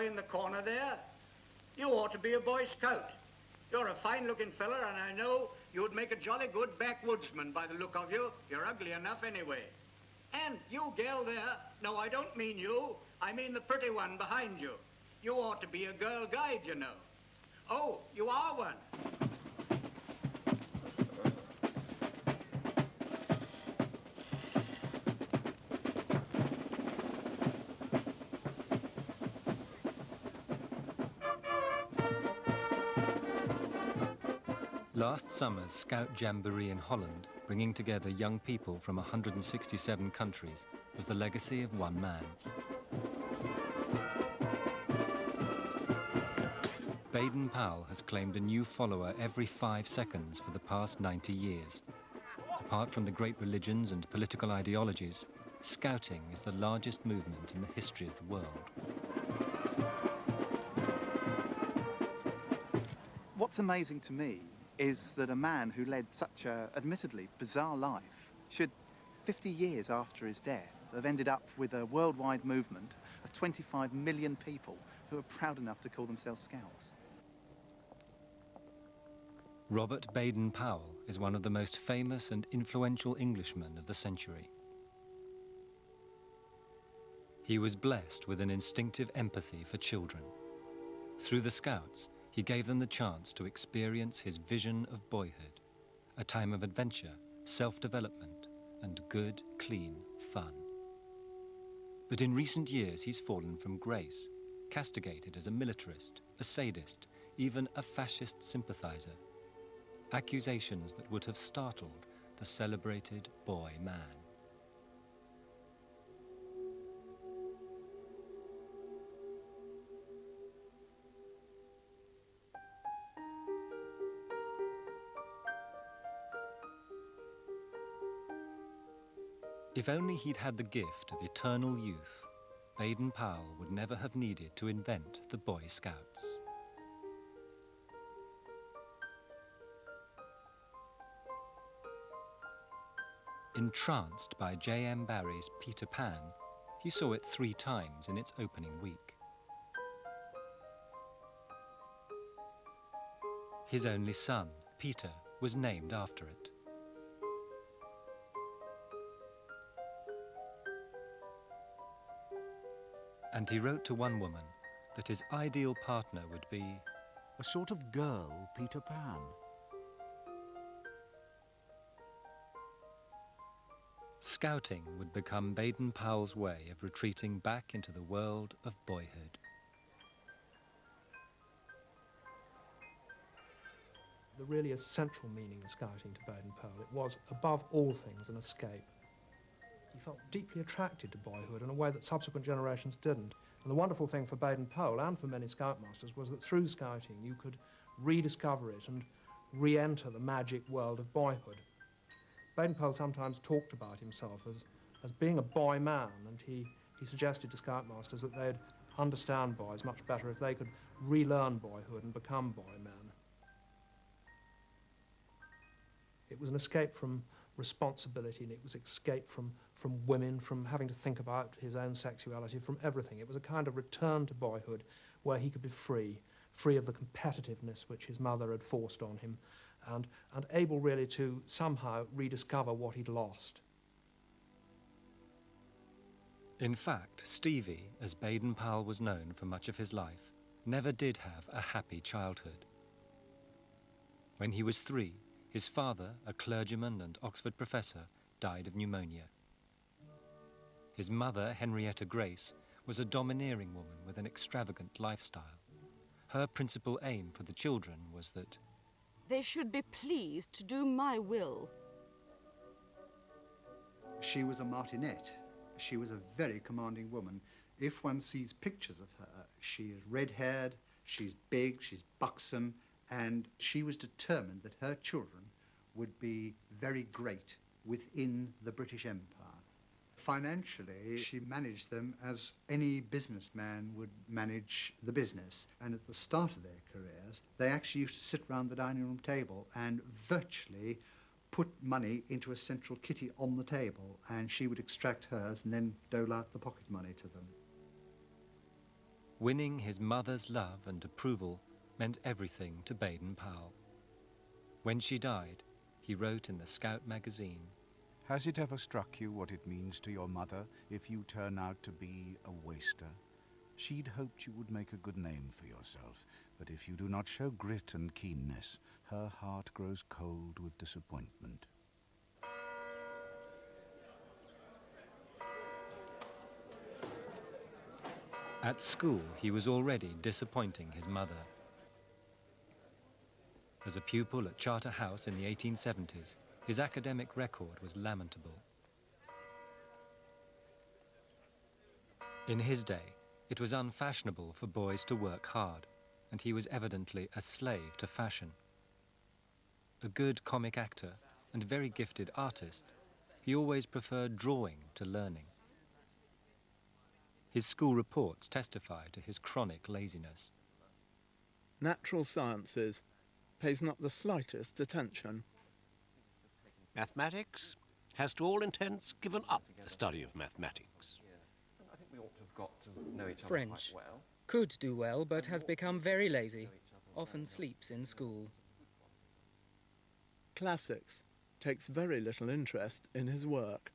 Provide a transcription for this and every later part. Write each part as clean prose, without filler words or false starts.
boy in the corner there. You ought to be a Boy Scout. You're a fine-looking fella, and I know you'd make a jolly good backwoodsman by the look of you. You're ugly enough anyway. And you, gal there, no, I don't mean you. I mean the pretty one behind you. You ought to be a girl guide, you know. Oh, you are one. Last summer's Scout Jamboree in Holland, bringing together young people from 167 countries, was the legacy of one man. Baden-Powell has claimed a new follower every 5 seconds for the past 90 years. Apart from the great religions and political ideologies, Scouting is the largest movement in the history of the world. What's amazing to me is that a man who led such a, admittedly, bizarre life should, 50 years after his death, have ended up with a worldwide movement of 25 million people who are proud enough to call themselves Scouts. Robert Baden-Powell is one of the most famous and influential Englishmen of the century. He was blessed with an instinctive empathy for children. Through the Scouts, he gave them the chance to experience his vision of boyhood, a time of adventure, self-development, and good, clean fun. But in recent years, he's fallen from grace, castigated as a militarist, a sadist, even a fascist sympathizer. Accusations that would have startled the celebrated boy man. If only he'd had the gift of eternal youth, Baden-Powell would never have needed to invent the Boy Scouts. Entranced by J.M. Barrie's Peter Pan, he saw it 3 times in its opening week. His only son, Peter, was named after it. And he wrote to one woman that his ideal partner would be a sort of girl Peter Pan. Scouting would become Baden-Powell's way of retreating back into the world of boyhood. The really essential meaning of Scouting to Baden-Powell, it was, above all things, an escape. He felt deeply attracted to boyhood in a way that subsequent generations didn't. And the wonderful thing for Baden-Powell and for many Scoutmasters was that through Scouting you could rediscover it and re-enter the magic world of boyhood. Baden-Powell sometimes talked about himself as being a boy man, and he suggested to Scoutmasters that they'd understand boys much better if they could relearn boyhood and become boy men. It was an escape from responsibility, and it was escape from women, from having to think about his own sexuality, from everything. It was a kind of return to boyhood where he could be free of the competitiveness which his mother had forced on him, and able really to somehow rediscover what he'd lost. In fact, Stevie, as Baden-Powell was known for much of his life, never did have a happy childhood. When he was 3, his father, a clergyman and Oxford professor, died of pneumonia. His mother, Henrietta Grace, was a domineering woman with an extravagant lifestyle. Her principal aim for the children was that they should be pleased to do my will. She was a martinet. She was a very commanding woman. If one sees pictures of her, she is red-haired, she's big, she's buxom, and she was determined that her children would be very great within the British Empire. Financially, she managed them as any businessman would manage the business. And at the start of their careers, they actually used to sit round the dining room table and virtually put money into a central kitty on the table, and she would extract hers and then dole out the pocket money to them. Winning his mother's love and approval meant everything to Baden-Powell. When she died, he wrote in the Scout magazine, Has it ever struck you what it means to your mother if you turn out to be a waster? She'd hoped you would make a good name for yourself, but if you do not show grit and keenness, her heart grows cold with disappointment. At school, he was already disappointing his mother. As a pupil at Charterhouse in the 1870s, his academic record was lamentable. In his day, it was unfashionable for boys to work hard, and he was evidently a slave to fashion. A good comic actor and very gifted artist, he always preferred drawing to learning. His school reports testify to his chronic laziness. Natural sciences pays not the slightest attention. Mathematics has to all intents given up the study of mathematics. I think we ought to have got to know each other French. quite well. Could do well, but has become very lazy. Often sleeps in school. Classics takes very little interest in his work.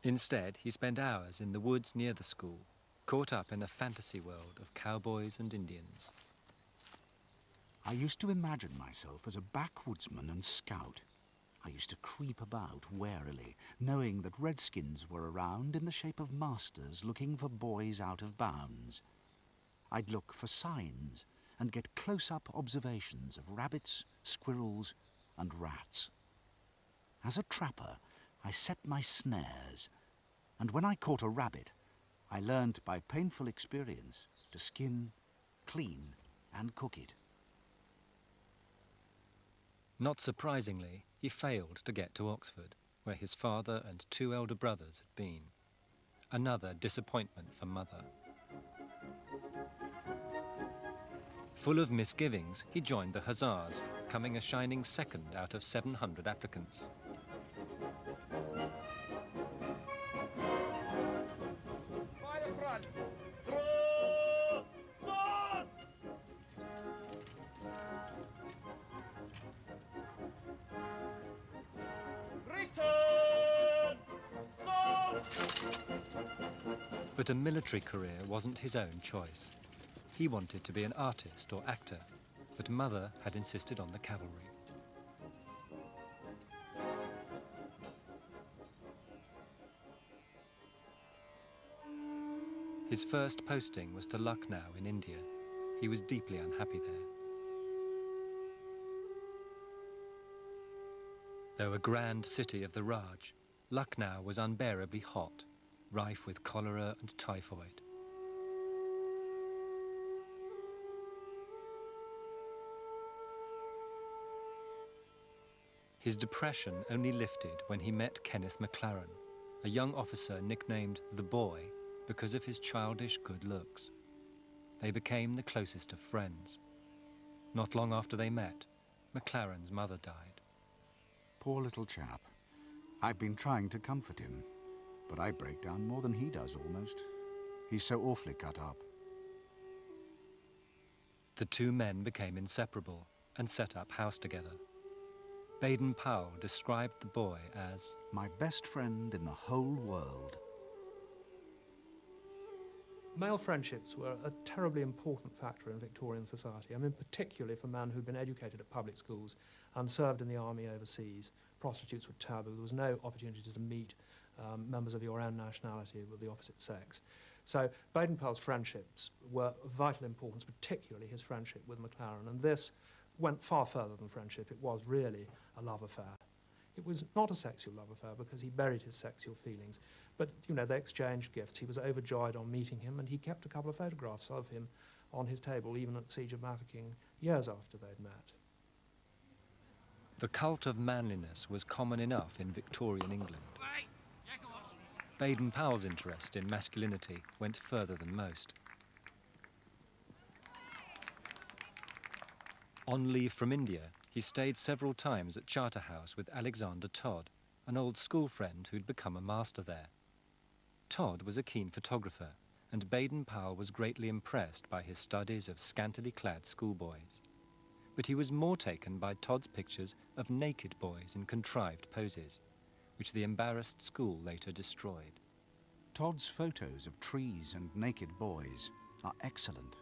Instead, he spent hours in the woods near the school, caught up in a fantasy world of cowboys and Indians. I used to imagine myself as a backwoodsman and scout. I used to creep about warily, knowing that redskins were around in the shape of masters looking for boys out of bounds. I'd look for signs and get close-up observations of rabbits, squirrels, and rats. As a trapper, I set my snares, and when I caught a rabbit, I learned by painful experience to skin, clean, and cook it. Not surprisingly, he failed to get to Oxford, where his father and two elder brothers had been. Another disappointment for mother. Full of misgivings, he joined the Hussars, coming a shining second out of 700 applicants. By the front! Draw! Swords! Return! Swords! But a military career wasn't his own choice. He wanted to be an artist or actor, but mother had insisted on the cavalry. His first posting was to Lucknow in India. He was deeply unhappy there. Though a grand city of the Raj, Lucknow was unbearably hot, rife with cholera and typhoid. His depression only lifted when he met Kenneth MacLaren, a young officer nicknamed the Boy because of his childish good looks. They became the closest of friends. Not long after they met, MacLaren's mother died. Poor little chap. I've been trying to comfort him, but I break down more than he does almost. He's so awfully cut up. The two men became inseparable and set up house together. Baden-Powell described the boy as my best friend in the whole world. Male friendships were a terribly important factor in Victorian society. I mean, particularly for men who'd been educated at public schools and served in the army overseas. Prostitutes were taboo. There was no opportunities to meet members of your own nationality with the opposite sex. So Baden-Powell's friendships were of vital importance, particularly his friendship with MacLaren. And this went far further than friendship. It was really a love affair. It was not a sexual love affair because he buried his sexual feelings. But, you know, they exchanged gifts. He was overjoyed on meeting him, and he kept a couple of photographs of him on his table, even at the Siege of Mafeking, years after they'd met. the cult of manliness was common enough in Victorian England. Baden-Powell's interest in masculinity went further than most. On leave from India, he stayed several times at Charterhouse with Alexander Todd, an old school friend who'd become a master there. Todd was a keen photographer, and Baden-Powell was greatly impressed by his studies of scantily clad schoolboys. But he was more taken by Todd's pictures of naked boys in contrived poses, which the embarrassed school later destroyed. Todd's photos of trees and naked boys are excellent.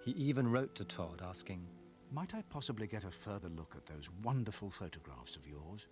He even wrote to Todd asking, "Might I possibly get a further look at those wonderful photographs of yours?"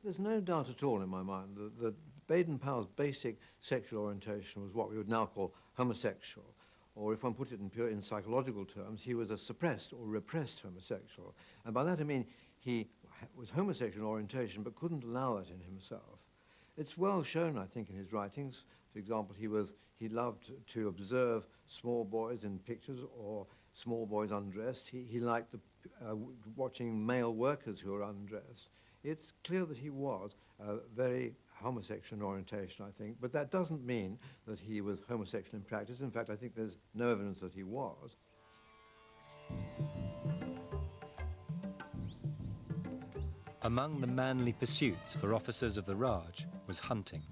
There's no doubt at all in my mind that Baden-Powell's basic sexual orientation was what we would now call homosexual, or if one put it in psychological terms, he was a suppressed or repressed homosexual. And by that I mean he was homosexual in orientation but couldn't allow that in himself. It's well shown, I think, in his writings. For example, he loved to observe small boys in pictures or small boys undressed. He liked watching male workers who were undressed. It's clear that he was very homosexual in orientation, I think, but that doesn't mean that he was homosexual in practice. In fact, I think there's no evidence that he was. Among the manly pursuits for officers of the Raj was hunting.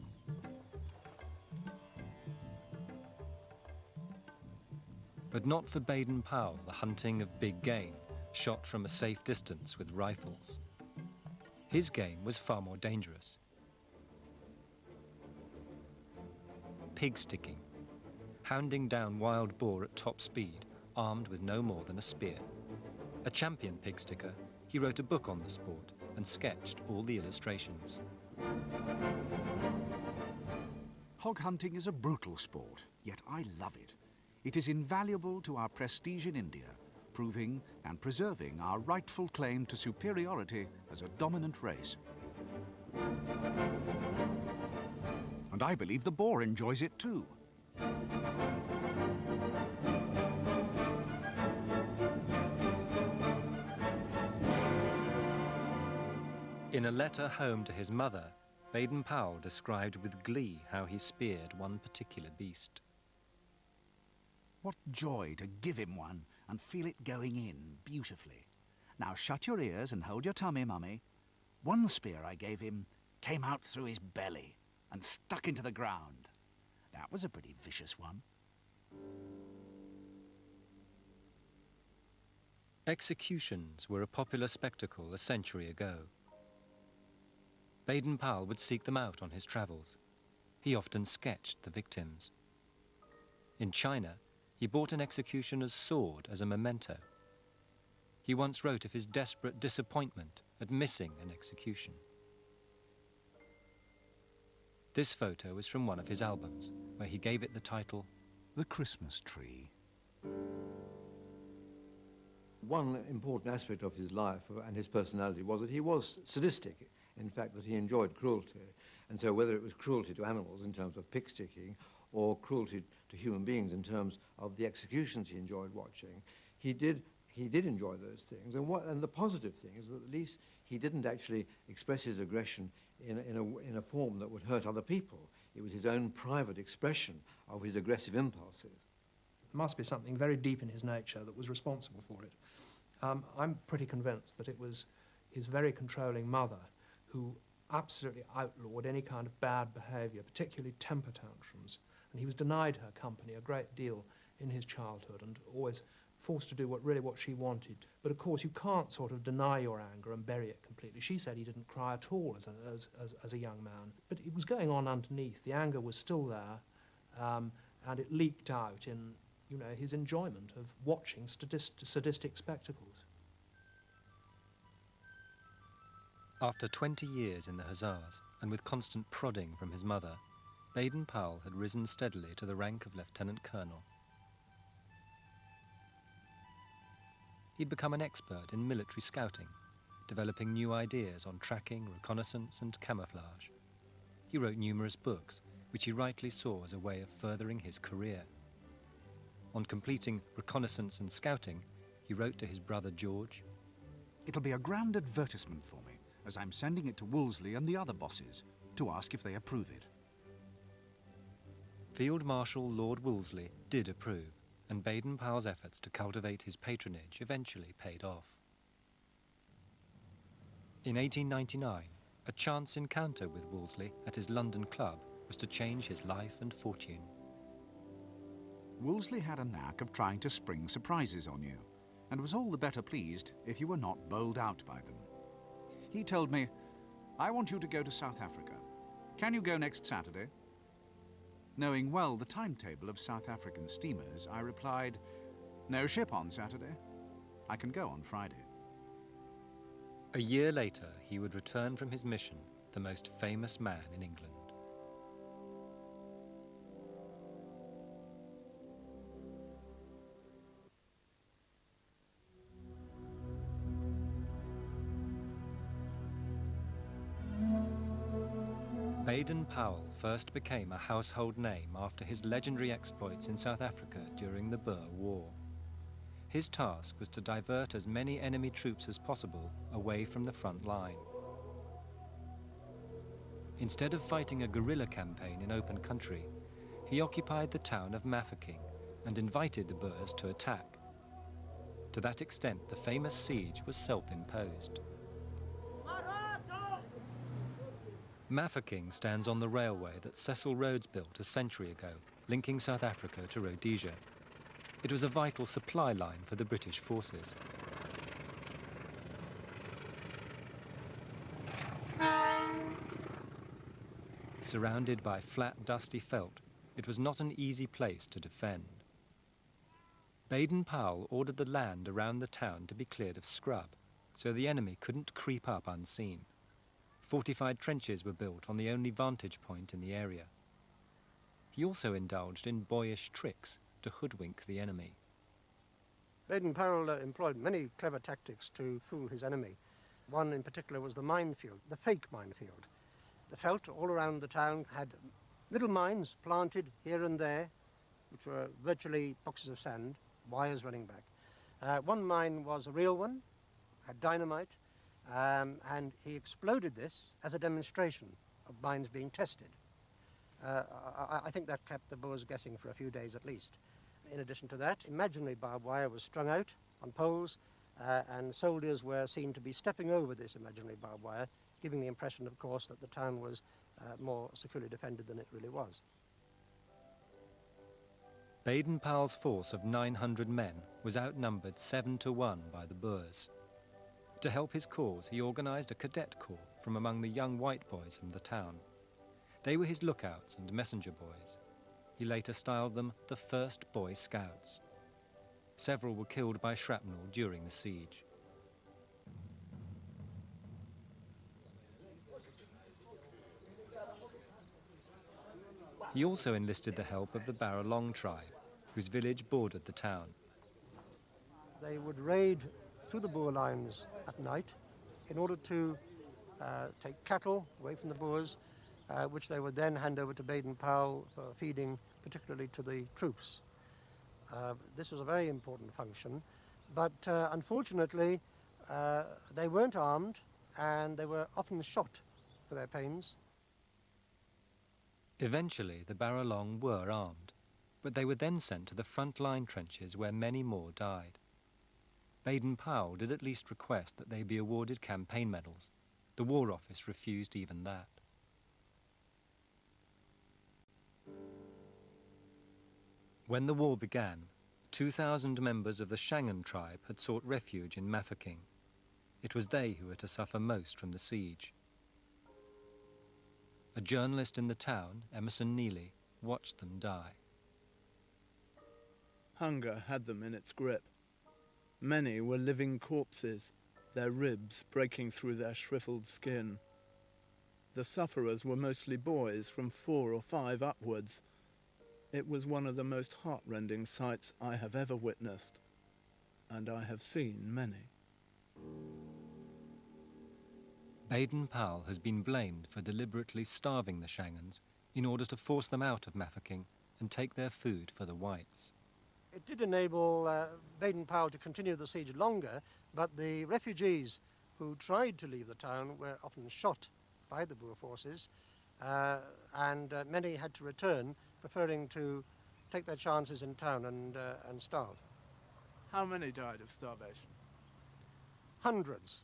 But not for Baden-Powell, the hunting of big game, shot from a safe distance with rifles. His game was far more dangerous. Pig sticking, hounding down wild boar at top speed, armed with no more than a spear. A champion pig sticker, he wrote a book on the sport and sketched all the illustrations. Hog hunting is a brutal sport, yet I love it. It is invaluable to our prestige in India, proving and preserving our rightful claim to superiority as a dominant race. And I believe the boar enjoys it too. In a letter home to his mother, Baden-Powell described with glee how he speared one particular beast. What joy to give him one and feel it going in beautifully. Now shut your ears and hold your tummy, Mummy. One spear I gave him came out through his belly and stuck into the ground. That was a pretty vicious one. Executions were a popular spectacle a century ago. Baden-Powell would seek them out on his travels. He often sketched the victims. In China, he bought an executioner's sword as a memento. He once wrote of his desperate disappointment at missing an execution. This photo is from one of his albums, where he gave it the title, The Christmas Tree. One important aspect of his life and his personality was that he was sadistic, in fact, that he enjoyed cruelty. And so whether it was cruelty to animals in terms of pig sticking or cruelty to human beings in terms of the executions he enjoyed watching, he did enjoy those things. And the positive thing is that at least he didn't actually express his aggression in a form that would hurt other people. It was his own private expression of his aggressive impulses. There must be something very deep in his nature that was responsible for it. I'm pretty convinced that it was his very controlling mother who absolutely outlawed any kind of bad behaviour, particularly temper tantrums. And he was denied her company a great deal in his childhood and always forced to do what she wanted. But of course you can't sort of deny your anger and bury it completely. She said he didn't cry at all as a young man. But it was going on underneath. The anger was still there, and it leaked out in, his enjoyment of watching sadistic spectacles. After 20 years in the Hussars, and with constant prodding from his mother, Baden-Powell had risen steadily to the rank of lieutenant colonel. He'd become an expert in military scouting, developing new ideas on tracking, reconnaissance, and camouflage. He wrote numerous books, which he rightly saw as a way of furthering his career. On completing reconnaissance and scouting, he wrote to his brother George, "It'll be a grand advertisement for me, as I'm sending it to Wolseley and the other bosses to ask if they approve it." Field Marshal Lord Wolseley did approve, and Baden-Powell's efforts to cultivate his patronage eventually paid off. In 1899, a chance encounter with Wolseley at his London club was to change his life and fortune. Wolseley had a knack of trying to spring surprises on you, and was all the better pleased if you were not bowled out by them. He told me, "I want you to go to South Africa. Can you go next Saturday?" Knowing well the timetable of South African steamers, I replied, "No ship on Saturday. I can go on Friday." A year later, he would return from his mission, the most famous man in England. Baden-Powell first became a household name after his legendary exploits in South Africa during the Boer War. His task was to divert as many enemy troops as possible away from the front line. Instead of fighting a guerrilla campaign in open country, he occupied the town of Mafeking and invited the Boers to attack. To that extent, the famous siege was self-imposed. Mafeking stands on the railway that Cecil Rhodes built a century ago, linking South Africa to Rhodesia. It was a vital supply line for the British forces. Surrounded by flat, dusty veldt, it was not an easy place to defend. Baden-Powell ordered the land around the town to be cleared of scrub, so the enemy couldn't creep up unseen. Fortified trenches were built on the only vantage point in the area. He also indulged in boyish tricks to hoodwink the enemy. Baden-Powell employed many clever tactics to fool his enemy. One in particular was the minefield, the fake minefield. The veldt all around the town had little mines planted here and there, which were virtually boxes of sand, wires running back. One mine was a real one, had dynamite, and he exploded this as a demonstration of mines being tested. I think that kept the Boers guessing for a few days at least. In addition to that, imaginary barbed wire was strung out on poles, and soldiers were seen to be stepping over this imaginary barbed wire, giving the impression, of course, that the town was more securely defended than it really was. Baden-Powell's force of 900 men was outnumbered 7-1 by the Boers. To help his cause, he organised a cadet corps from among the young white boys from the town. They were his lookouts and messenger boys. He later styled them the First Boy Scouts. Several were killed by shrapnel during the siege. He also enlisted the help of the Baralong tribe, whose village bordered the town. They would raid through the Boer lines at night in order to take cattle away from the Boers, which they would then hand over to Baden-Powell for feeding, particularly to the troops. This was a very important function, but unfortunately they weren't armed and they were often shot for their pains. Eventually the Baralong were armed, but they were then sent to the front line trenches where many more died. Baden-Powell did at least request that they be awarded campaign medals. The War Office refused even that. When the war began, 2,000 members of the Shangaan tribe had sought refuge in Mafeking. It was they who were to suffer most from the siege. A journalist in the town, Emerson Neely, watched them die. Hunger had them in its grip. Many were living corpses, their ribs breaking through their shriveled skin. The sufferers were mostly boys from 4 or 5 upwards. It was one of the most heartrending sights I have ever witnessed, and I have seen many. Baden-Powell has been blamed for deliberately starving the Shangaans in order to force them out of Mafeking and take their food for the whites. It did enable Baden-Powell to continue the siege longer, but the refugees who tried to leave the town were often shot by the Boer forces, and many had to return, preferring to take their chances in town and starve. How many died of starvation? Hundreds.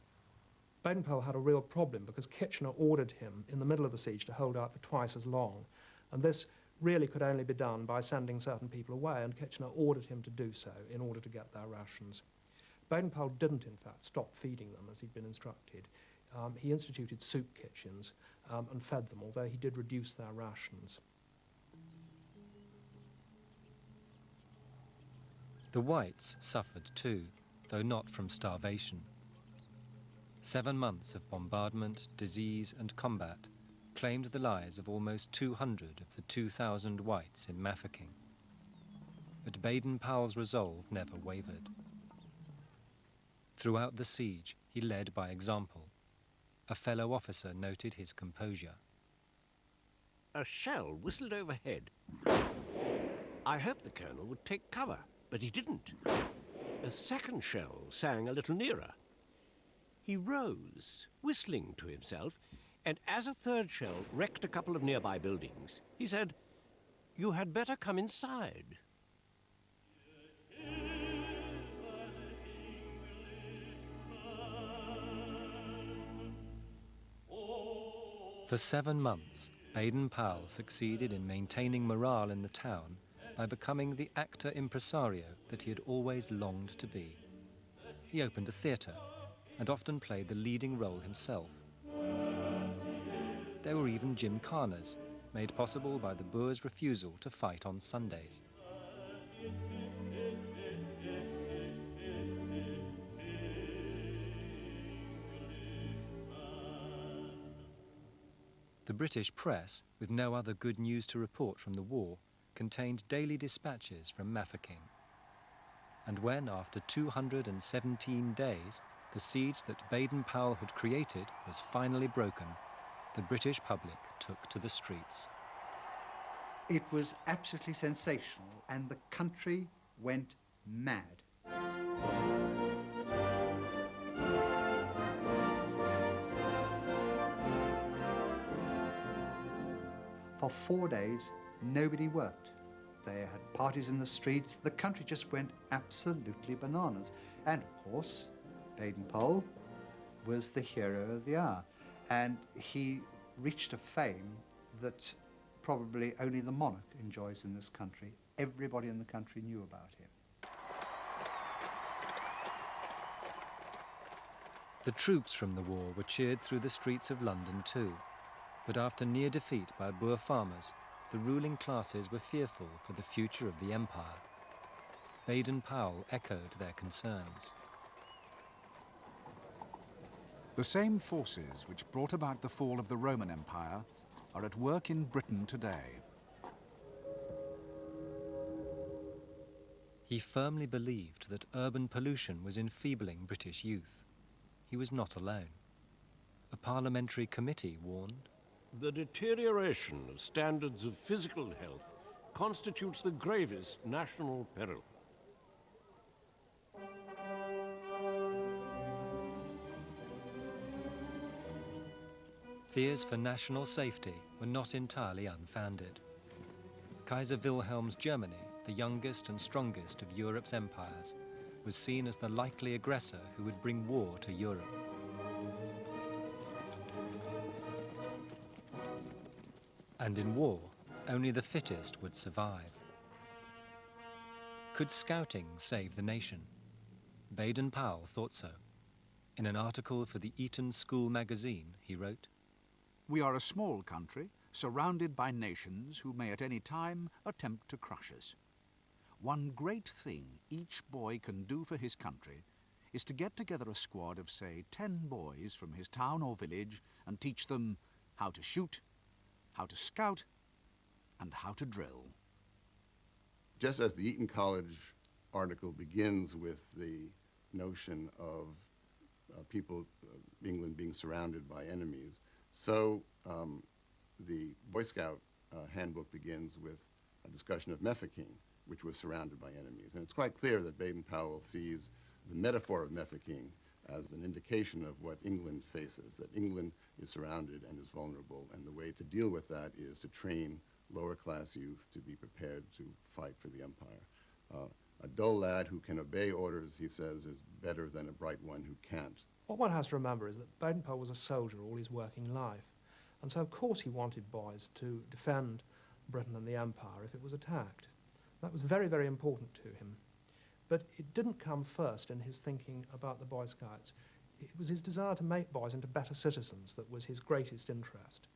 Baden-Powell had a real problem because Kitchener ordered him in the middle of the siege to hold out for twice as long. And this really could only be done by sending certain people away, and Kitchener ordered him to do so in order to get their rations. Baden-Powell didn't, in fact, stop feeding them as he'd been instructed. He instituted soup kitchens and fed them, although he did reduce their rations. The whites suffered too, though not from starvation. 7 months of bombardment, disease and combat claimed the lives of almost 200 of the 2,000 whites in Mafeking. But Baden-Powell's resolve never wavered. Throughout the siege, he led by example. A fellow officer noted his composure. A shell whistled overhead. I hoped the colonel would take cover, but he didn't. A second shell sang a little nearer. He rose, whistling to himself, and as a third shell wrecked a couple of nearby buildings, he said, "You had better come inside." For 7 months, Baden-Powell succeeded in maintaining morale in the town by becoming the actor impresario that he had always longed to be. He opened a theatre and often played the leading role himself. There were even gymkhanas, made possible by the Boers' refusal to fight on Sundays. The British press, with no other good news to report from the war, contained daily dispatches from Mafeking. And when, after 217 days, the siege that Baden-Powell had created was finally broken, the British public took to the streets. It was absolutely sensational, and the country went mad. For 4 days, nobody worked. They had parties in the streets. The country just went absolutely bananas. And of course, Baden-Powell was the hero of the hour. And he reached a fame that probably only the monarch enjoys in this country. Everybody in the country knew about him. The troops from the war were cheered through the streets of London too. But after near defeat by Boer farmers, the ruling classes were fearful for the future of the empire. Baden-Powell echoed their concerns. The same forces which brought about the fall of the Roman Empire are at work in Britain today. He firmly believed that urban pollution was enfeebling British youth. He was not alone. A parliamentary committee warned, "The deterioration of standards of physical health constitutes the gravest national peril." Fears for national safety were not entirely unfounded. Kaiser Wilhelm's Germany, the youngest and strongest of Europe's empires, was seen as the likely aggressor who would bring war to Europe. And in war, only the fittest would survive. Could scouting save the nation? Baden-Powell thought so. In an article for the Eton School magazine, he wrote, "We are a small country, surrounded by nations who may at any time attempt to crush us. One great thing each boy can do for his country is to get together a squad of, say, 10 boys from his town or village and teach them how to shoot, how to scout, and how to drill." Just as the Eton College article begins with the notion of England being surrounded by enemies, so the Boy Scout handbook begins with a discussion of Mafeking, which was surrounded by enemies. And it's quite clear that Baden-Powell sees the metaphor of Mafeking as an indication of what England faces, that England is surrounded and is vulnerable, and the way to deal with that is to train lower-class youth to be prepared to fight for the empire. A dull lad who can obey orders, he says, is better than a bright one who can't. What one has to remember is that Baden-Powell was a soldier all his working life, and so of course he wanted boys to defend Britain and the Empire if it was attacked. That was very, very important to him. But it didn't come first in his thinking about the Boy Scouts. It was his desire to make boys into better citizens that was his greatest interest.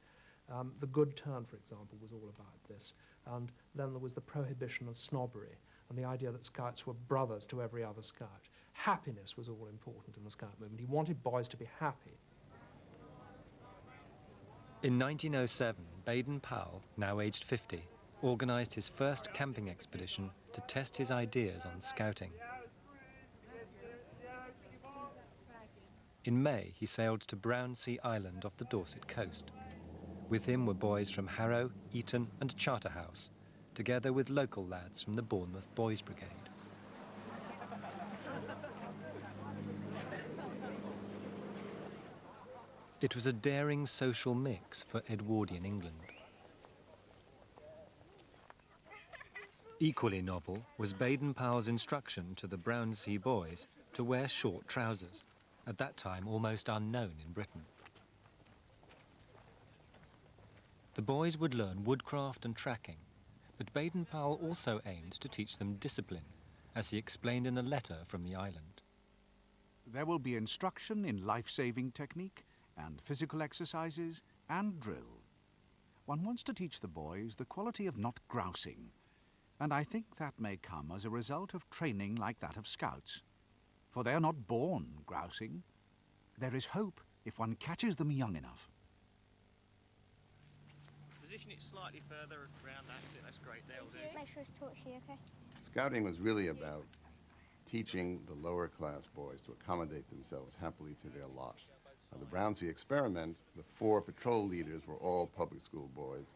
The Good Turn, for example, was all about this. And then there was the prohibition of snobbery and the idea that Scouts were brothers to every other Scout. Happiness was all important in the Scout movement. He wanted boys to be happy. In 1907, Baden-Powell, now aged 50, organised his first camping expedition to test his ideas on scouting. In May, he sailed to Brownsea Island off the Dorset coast. With him were boys from Harrow, Eton and Charterhouse, together with local lads from the Bournemouth Boys Brigade. It was a daring social mix for Edwardian England. Equally novel was Baden-Powell's instruction to the Brownsea boys to wear short trousers, at that time almost unknown in Britain. The boys would learn woodcraft and tracking, but Baden-Powell also aimed to teach them discipline, as he explained in a letter from the island. There will be instruction in life-saving technique and physical exercises and drill. One wants to teach the boys the quality of not grousing, and I think that may come as a result of training like that of Scouts. For they are not born grousing. There is hope if one catches them young enough. Position it slightly further around, that's great, that'll do. Make sure it's torch here, okay? Scouting was really about teaching the lower class boys to accommodate themselves happily to their lot. The Brownsea experiment, the 4 patrol leaders were all public school boys.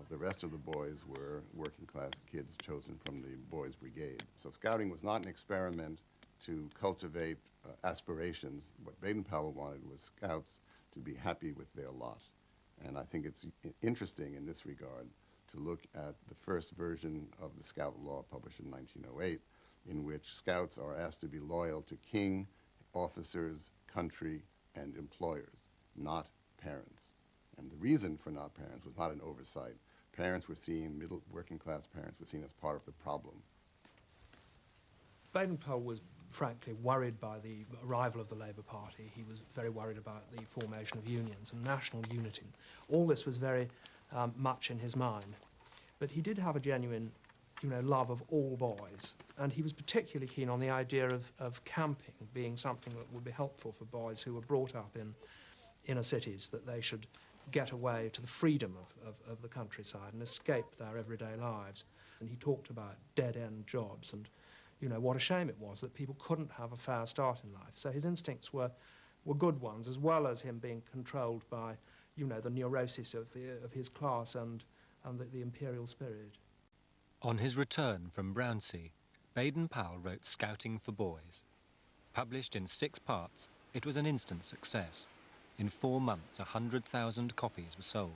The rest of the boys were working class kids chosen from the Boys Brigade. So scouting was not an experiment to cultivate aspirations. What Baden-Powell wanted was Scouts to be happy with their lot. And I think it's interesting in this regard to look at the first version of the Scout Law published in 1908, in which Scouts are asked to be loyal to king, officers, country, and employers, not parents. And the reason for not parents was not an oversight. Parents were seen, middle working class parents were seen as part of the problem. Baden-Powell was frankly worried by the arrival of the Labour Party. He was very worried about the formation of unions and national unity. All this was very much in his mind. But he did have a genuine, love of all boys, and he was particularly keen on the idea of camping being something that would be helpful for boys who were brought up in inner cities, that they should get away to the freedom of the countryside and escape their everyday lives. And he talked about dead-end jobs and, what a shame it was that people couldn't have a fair start in life. So his instincts were good ones, as well as him being controlled by, the neurosis of his class and the imperial spirit. On his return from Brownsea, Baden-Powell wrote Scouting for Boys. Published in 6 parts, it was an instant success. In 4 months, 100,000 copies were sold.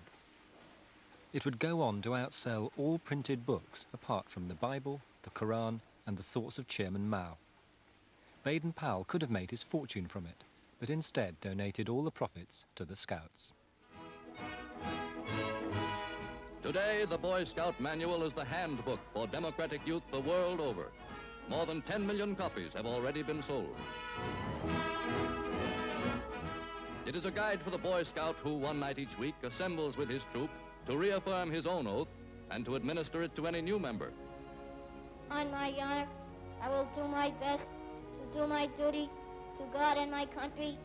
It would go on to outsell all printed books apart from the Bible, the Quran, and the Thoughts of Chairman Mao. Baden-Powell could have made his fortune from it, but instead donated all the profits to the Scouts. Today, the Boy Scout Manual is the handbook for democratic youth the world over. More than 10 million copies have already been sold. It is a guide for the Boy Scout who, one night each week, assembles with his troop to reaffirm his own oath and to administer it to any new member. On my honor, I will do my best to do my duty to God and my country,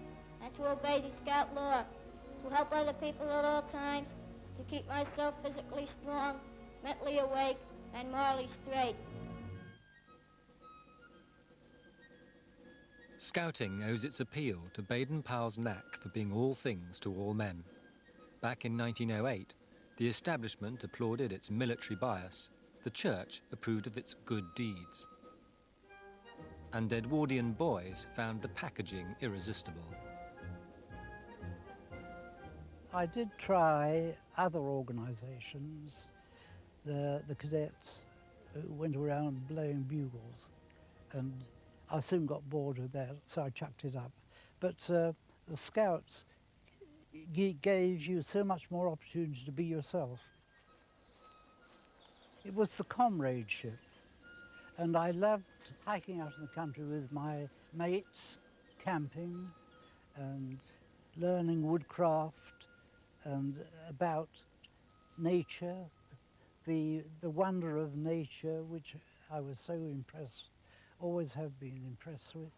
and to obey the Scout law, to help other people at all times, to keep myself physically strong, mentally awake, and morally straight. Scouting owes its appeal to Baden-Powell's knack for being all things to all men. Back in 1908, the establishment applauded its military bias, the church approved of its good deeds. And Edwardian boys found the packaging irresistible. I did try other organisations, the cadets who went around blowing bugles, and I soon got bored with that, so I chucked it up. But the Scouts gave you so much more opportunity to be yourself. It was the comradeship, and I loved hiking out in the country with my mates, camping and learning woodcraft and about nature, the wonder of nature, which I was so impressed, always have been impressed with.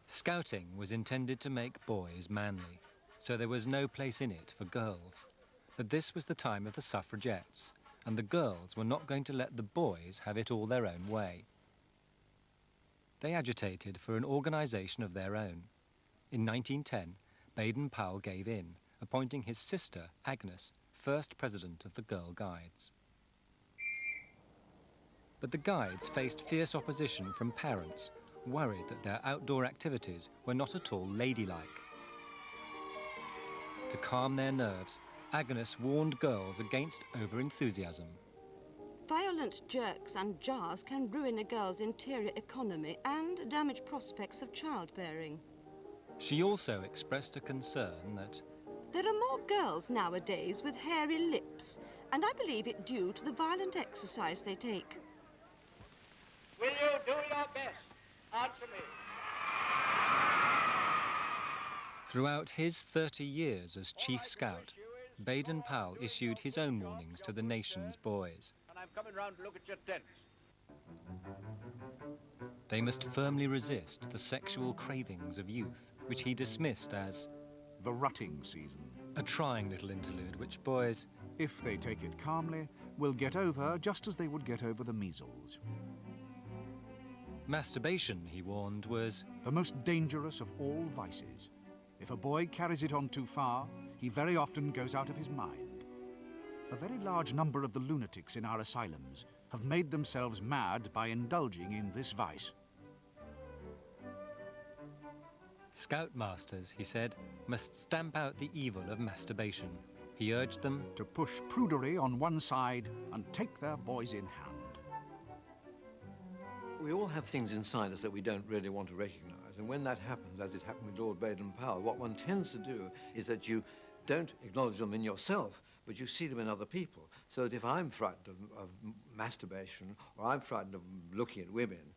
Scouting was intended to make boys manly, so there was no place in it for girls. But this was the time of the suffragettes, and the girls were not going to let the boys have it all their own way. They agitated for an organisation of their own. In 1910, Baden-Powell gave in, appointing his sister, Agnes, first president of the Girl Guides. But the Guides faced fierce opposition from parents, worried that their outdoor activities were not at all ladylike. To calm their nerves, Agnes warned girls against over-enthusiasm. Violent jerks and jars can ruin a girl's interior economy and damage prospects of childbearing. She also expressed a concern that there are more girls nowadays with hairy lips, and I believe it due to the violent exercise they take. Will you do your best? Answer me. Throughout his 30 years as Chief Scout, Baden-Powell issued his own warnings to the nation's boys. And I'm coming round to look at your tents. They must firmly resist the sexual cravings of youth, which he dismissed as the rutting season. A trying little interlude which boys, if they take it calmly, will get over just as they would get over the measles. Masturbation, he warned, was the most dangerous of all vices. If a boy carries it on too far, he very often goes out of his mind. A very large number of the lunatics in our asylums have made themselves mad by indulging in this vice. Scoutmasters, he said, must stamp out the evil of masturbation. He urged them to push prudery on one side and take their boys in hand. We all have things inside us that we don't really want to recognise, and when that happens, as it happened with Lord Baden-Powell, what one tends to do is that you don't acknowledge them in yourself, but you see them in other people. So that if I'm frightened of masturbation, or I'm frightened of looking at women,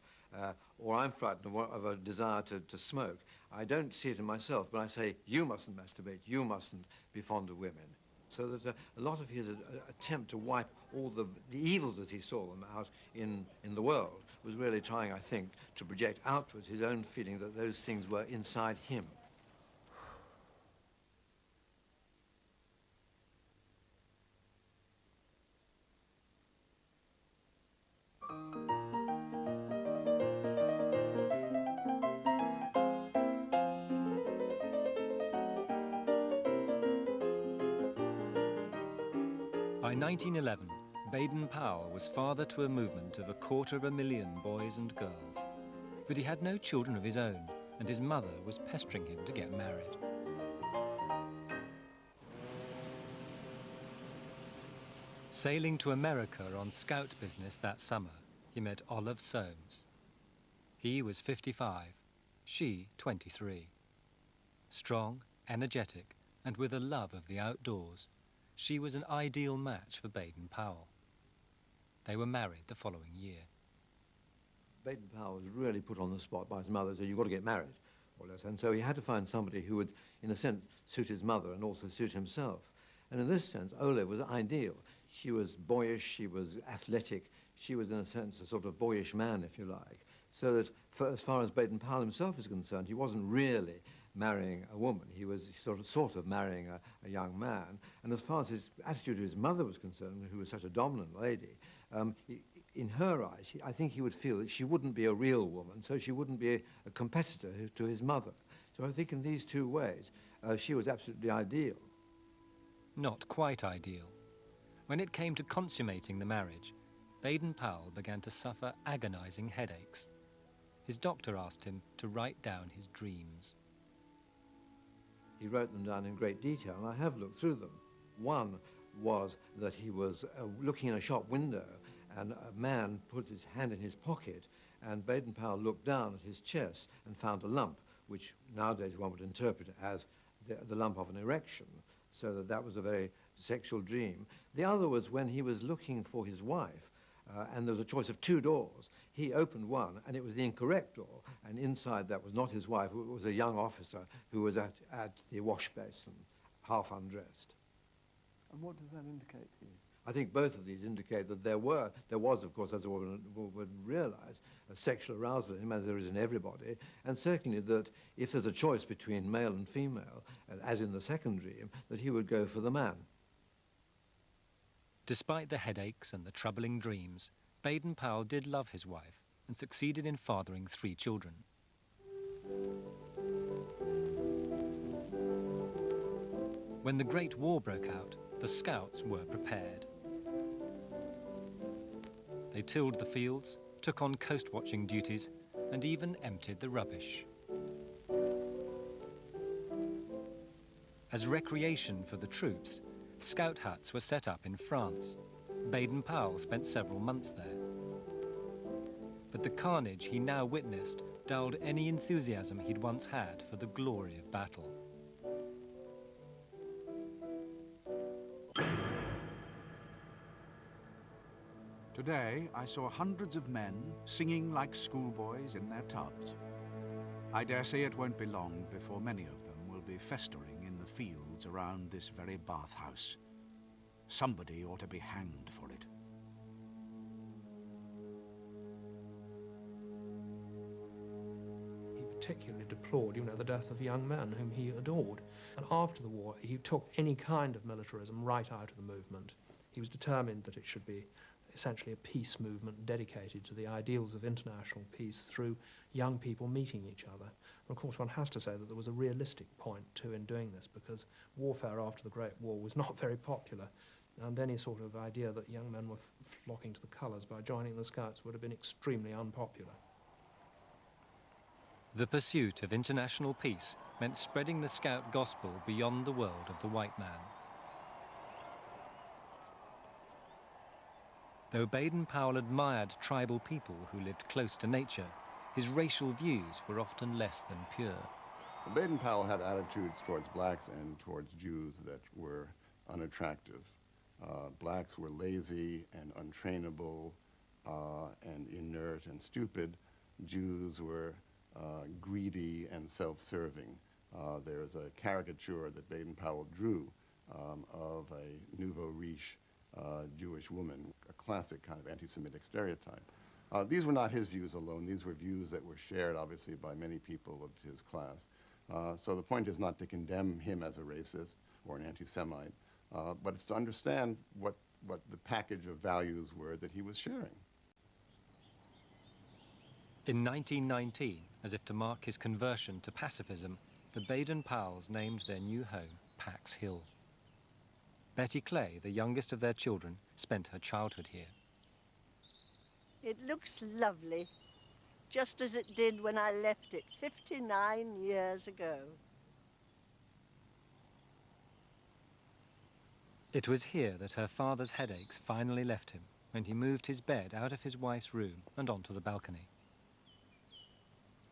or I'm frightened of a desire to smoke, I don't see it in myself, but I say, you mustn't masturbate, you mustn't be fond of women. So that a lot of his attempt to wipe all the evils that he saw them out in the world was really trying, I think, to project outwards his own feeling that those things were inside him. By 1911, Baden-Powell was father to a movement of 250,000 boys and girls. But he had no children of his own, and his mother was pestering him to get married. Sailing to America on scout business that summer, he met Olive Soames. He was 55, she 23. Strong, energetic, and with a love of the outdoors, she was an ideal match for Baden-Powell. They were married the following year. Baden-Powell was really put on the spot by his mother, so you've got to get married, more or less. And so he had to find somebody who would, in a sense, suit his mother and also suit himself. And in this sense, Olive was ideal. She was boyish, she was athletic, she was, in a sense, a sort of boyish man, if you like. So that, as far as Baden-Powell himself is concerned, he wasn't really marrying a woman. He was sort of marrying a young man. And as far as his attitude to his mother was concerned, who was such a dominant lady, in her eyes, I think he would feel that she wouldn't be a real woman, so she wouldn't be a competitor to his mother. So I think in these two ways, she was absolutely ideal. Not quite ideal. When it came to consummating the marriage, Baden-Powell began to suffer agonizing headaches. His doctor asked him to write down his dreams. He wrote them down in great detail, and I have looked through them. One was that he was looking in a shop window, and a man put his hand in his pocket and Baden-Powell looked down at his chest and found a lump, which nowadays one would interpret as the lump of an erection, so that was a very sexual dream. The other was when he was looking for his wife, and there was a choice of 2 doors. He opened one, and it was the incorrect door, and inside that was not his wife, it was a young officer who was at the wash basin, half undressed. And what does that indicate to you? I think both of these indicate that there was, of course, as a woman would realize, a sexual arousal in him, as there is in everybody, and certainly that if there's a choice between male and female, as in the second dream, that he would go for the man. Despite the headaches and the troubling dreams, Baden-Powell did love his wife and succeeded in fathering 3 children. When the Great War broke out, the Scouts were prepared. They tilled the fields, took on coast-watching duties, and even emptied the rubbish. As recreation for the troops, scout huts were set up in France. Baden-Powell spent several months there. But the carnage he now witnessed dulled any enthusiasm he'd once had for the glory of battle. Today, I saw hundreds of men singing like schoolboys in their tubs. I dare say it won't be long before many of them will be festering in the fields around this very bathhouse. Somebody ought to be hanged for it. He particularly deplored, the death of young men whom he adored. And after the war, he took any kind of militarism right out of the movement. He was determined that it should be essentially a peace movement dedicated to the ideals of international peace through young people meeting each other. And of course, one has to say that there was a realistic point, too, in doing this, because warfare after the Great War was not very popular, and any sort of idea that young men were flocking to the colours by joining the Scouts would have been extremely unpopular. The pursuit of international peace meant spreading the Scout gospel beyond the world of the white man. Though Baden-Powell admired tribal people who lived close to nature, his racial views were often less than pure. Baden-Powell had attitudes towards blacks and towards Jews that were unattractive. Blacks were lazy and untrainable and inert and stupid. Jews were greedy and self-serving. There's a caricature that Baden-Powell drew of a nouveau riche Jewish woman, a classic kind of anti-Semitic stereotype. These were not his views alone. These were views that were shared, obviously, by many people of his class. So the point is not to condemn him as a racist or an anti-Semite, but it's to understand what the package of values were that he was sharing. In 1919, as if to mark his conversion to pacifism, the Baden-Powells named their new home Pax Hill. Betty Clay, the youngest of their children, spent her childhood here. It looks lovely, just as it did when I left it 59 years ago. It was here that her father's headaches finally left him when he moved his bed out of his wife's room and onto the balcony.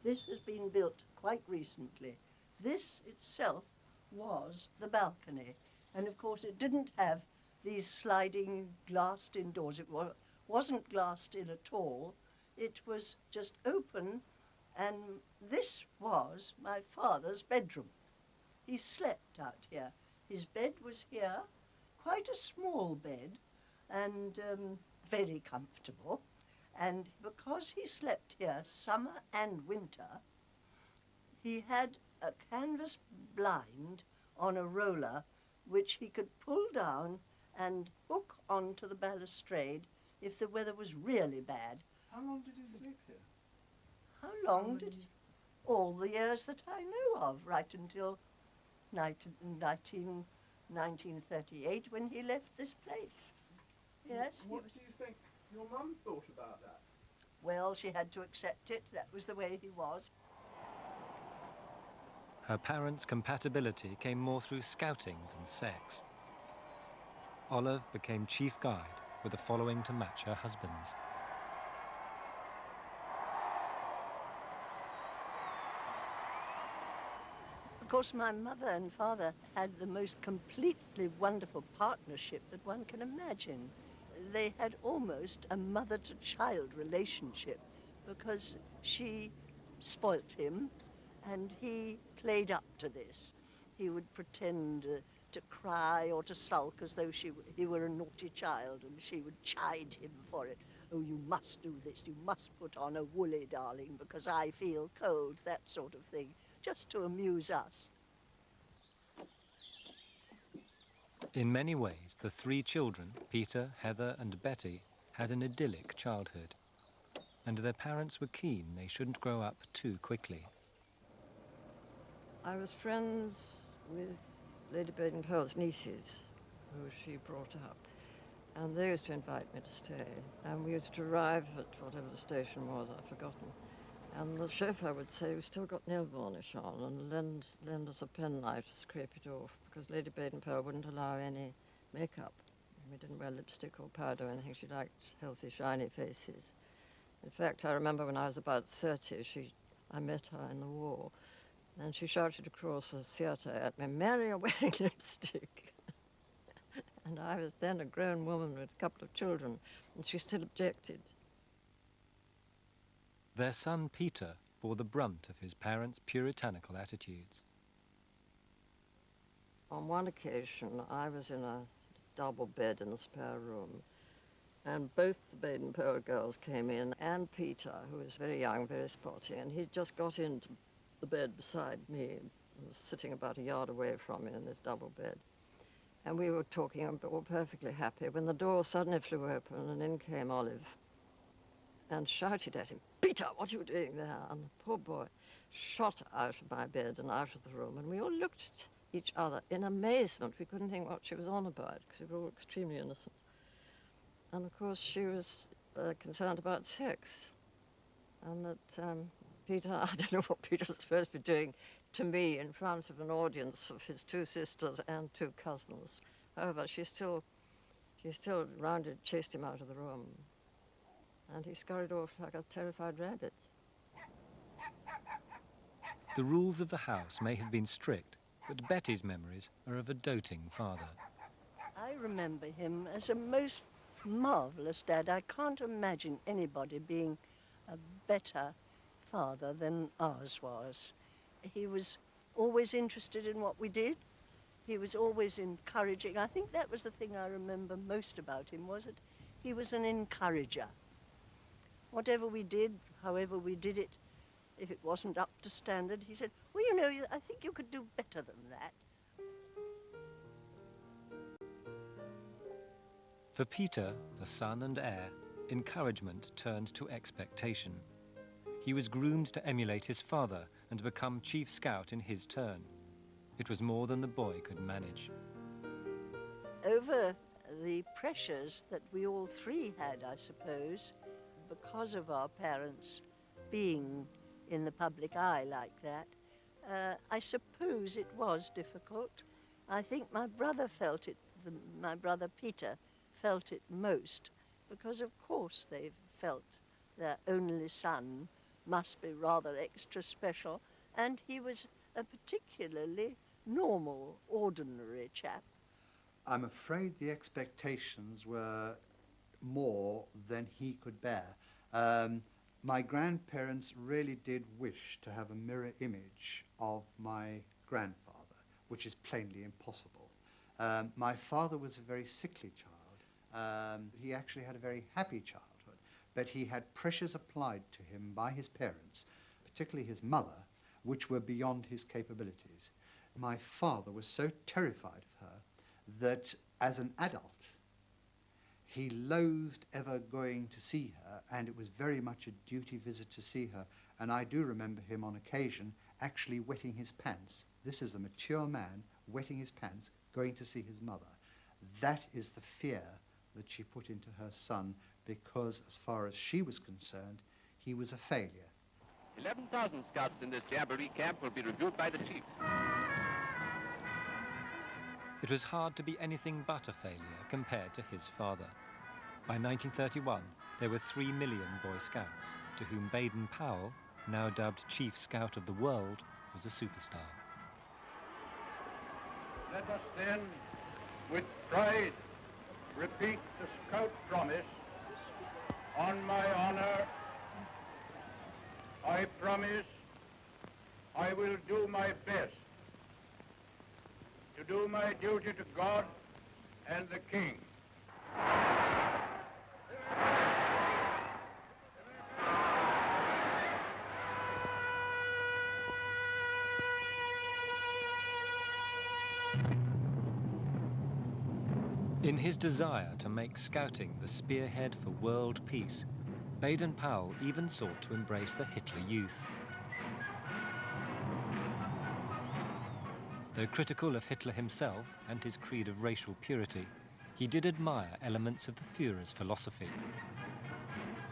This has been built quite recently. This itself was the balcony. And of course it didn't have these sliding glassed-in doors. It wasn't glassed in at all. It was just open, and this was my father's bedroom. He slept out here. His bed was here, quite a small bed, and very comfortable. And because he slept here summer and winter, he had a canvas blind on a roller which he could pull down and hook onto the balustrade if the weather was really bad. How long did he sleep here? How long did he? All the years that I know of, right until 1938 when he left this place. Yes. What do you think your mum thought about that? Well, she had to accept it. That was the way he was. Her parents' compatibility came more through scouting than sex. Olive became chief guide with a following to match her husband's. course, my mother and father had the most completely wonderful partnership that one can imagine. They had almost a mother-to-child relationship because she spoilt him and he played up to this. He would pretend to cry or to sulk as though he were a naughty child, and she would chide him for it. Oh, you must do this, you must put on a woolly, darling, because I feel cold, that sort of thing, just to amuse us. In many ways, the three children, Peter, Heather and Betty, had an idyllic childhood. And their parents were keen they shouldn't grow up too quickly. I was friends with Lady Baden-Powell's nieces, who she brought up, and they used to invite me to stay. And we used to arrive at whatever the station was, I've forgotten. And the chauffeur would say, "We've still got nail varnish on," and lend us a penknife to scrape it off, because Lady Baden-Powell wouldn't allow any makeup. We didn't wear lipstick or powder or anything. She liked healthy, shiny faces. In fact, I remember when I was about 30, I met her in the war, and she shouted across the theatre at me, "Mary, you're wearing lipstick." And I was then a grown woman with a couple of children, and she still objected. Their son, Peter, bore the brunt of his parents' puritanical attitudes. On one occasion, I was in a double bed in the spare room, and both the Baden-Powell girls came in, and Peter, who was very young, very spotty, and he'd just got into the bed beside me, and was sitting about a yard away from me in this double bed. And we were talking and were perfectly happy when the door suddenly flew open, and in came Olive and shouted at him, "Peter, what are you doing there?" And the poor boy shot out of my bed and out of the room, and we all looked at each other in amazement. We couldn't think what she was on about, because we were all extremely innocent. And of course she was concerned about sex, and that Peter, I don't know what Peter was supposed to be doing to me in front of an audience of his two sisters and two cousins. However, she still chased him out of the room, and he scurried off like a terrified rabbit. The rules of the house may have been strict, but Betty's memories are of a doting father. I remember him as a most marvellous dad. I can't imagine anybody being a better father than ours was. He was always interested in what we did. He was always encouraging. I think that was the thing I remember most about him, was that he was an encourager. Whatever we did, however we did it, if it wasn't up to standard, he said, "Well, you know, I think you could do better than that." For Peter, the son and heir, encouragement turned to expectation. He was groomed to emulate his father and become chief scout in his turn. It was more than the boy could manage. Over the pressures that we all three had, I suppose, because of our parents being in the public eye like that, I suppose it was difficult. I think my brother felt it, my brother Peter felt it most, because of course they felt their only son must be rather extra special, and he was a particularly normal, ordinary chap. I'm afraid the expectations were more than he could bear. My grandparents really did wish to have a mirror image of my grandfather, which is plainly impossible. My father was a very sickly child. He actually had a very happy childhood, but he had pressures applied to him by his parents, particularly his mother, which were beyond his capabilities. My father was so terrified of her that as an adult, he loathed ever going to see her, and it was very much a duty visit to see her. And I do remember him on occasion actually wetting his pants. This is a mature man wetting his pants, going to see his mother. That is the fear that she put into her son, because as far as she was concerned, he was a failure. 11,000 scouts in this Jamboree camp will be reviewed by the chief. It was hard to be anything but a failure compared to his father. By 1931, there were 3 million Boy Scouts, to whom Baden-Powell, now dubbed Chief Scout of the World, was a superstar. Let us then, with pride, repeat the Scout promise. On my honor, I promise I will do my best to do my duty to God and the King. In his desire to make scouting the spearhead for world peace, Baden-Powell even sought to embrace the Hitler Youth. Though critical of Hitler himself and his creed of racial purity, he did admire elements of the Führer's philosophy.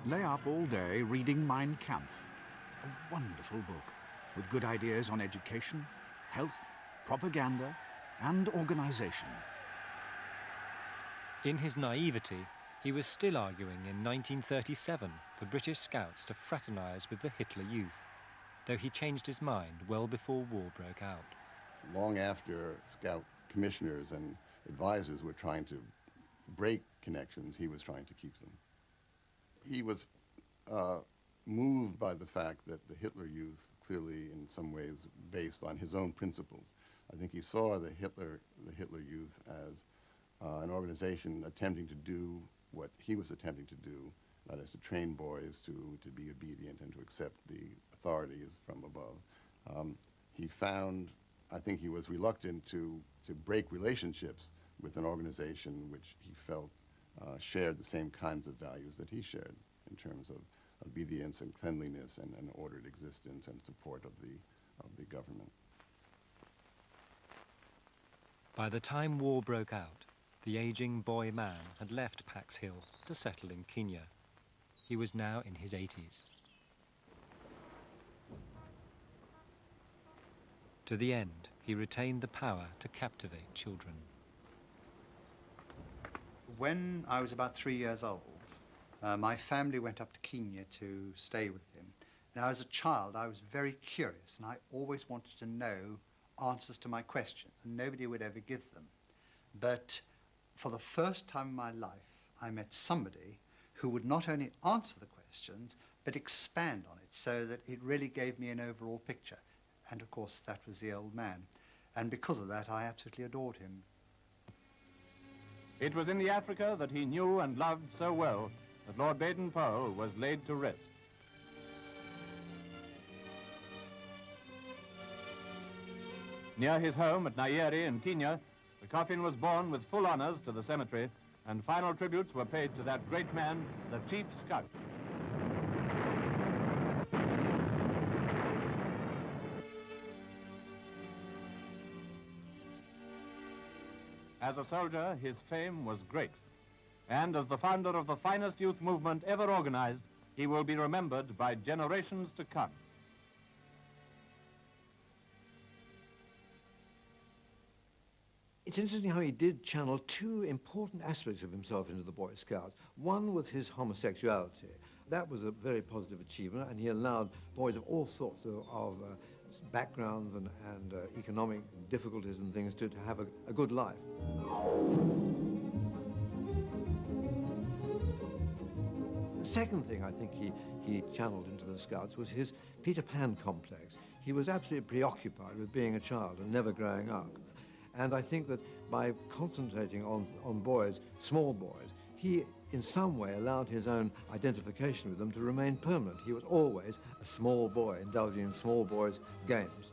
Lay up all day reading Mein Kampf, a wonderful book with good ideas on education, health, propaganda, and organization. In his naivety, he was still arguing in 1937 for British Scouts to fraternize with the Hitler Youth, though he changed his mind well before war broke out. Long after Scout commissioners and advisors were trying to break connections, he was trying to keep them. He was moved by the fact that the Hitler Youth clearly in some ways based on his own principles. I think he saw the Hitler Youth as an organization attempting to do what he was attempting to do, that is to train boys to be obedient and to accept the authorities from above. He found, I think he was reluctant to break relationships with an organization which he felt shared the same kinds of values that he shared in terms of obedience and cleanliness and an ordered existence and support of the government. By the time war broke out, the aging boy man had left Pax Hill to settle in Kenya. He was now in his 80s. To the end, he retained the power to captivate children. When I was about 3 years old, my family went up to Kenya to stay with him. Now, as a child, I was very curious, and I always wanted to know answers to my questions, and nobody would ever give them. But for the first time in my life, I met somebody who would not only answer the questions, but expand on it so that it really gave me an overall picture. And of course, that was the old man. And because of that, I absolutely adored him. It was in the Africa that he knew and loved so well that Lord Baden-Powell was laid to rest. Near his home at Nyeri in Kenya, the coffin was borne with full honors to the cemetery, and final tributes were paid to that great man, the Chief Scout. As a soldier, his fame was great. And as the founder of the finest youth movement ever organized, he will be remembered by generations to come. It's interesting how he did channel two important aspects of himself into the Boy Scouts. One was his homosexuality. That was a very positive achievement, and he allowed boys of all sorts of backgrounds and economic difficulties and things to have a good life. The second thing I think he channeled into the Scouts was his Peter Pan complex. He was absolutely preoccupied with being a child and never growing up. And I think that by concentrating on boys, small boys, he in some way allowed his own identification with them to remain permanent. He was always a small boy indulging in small boys' games.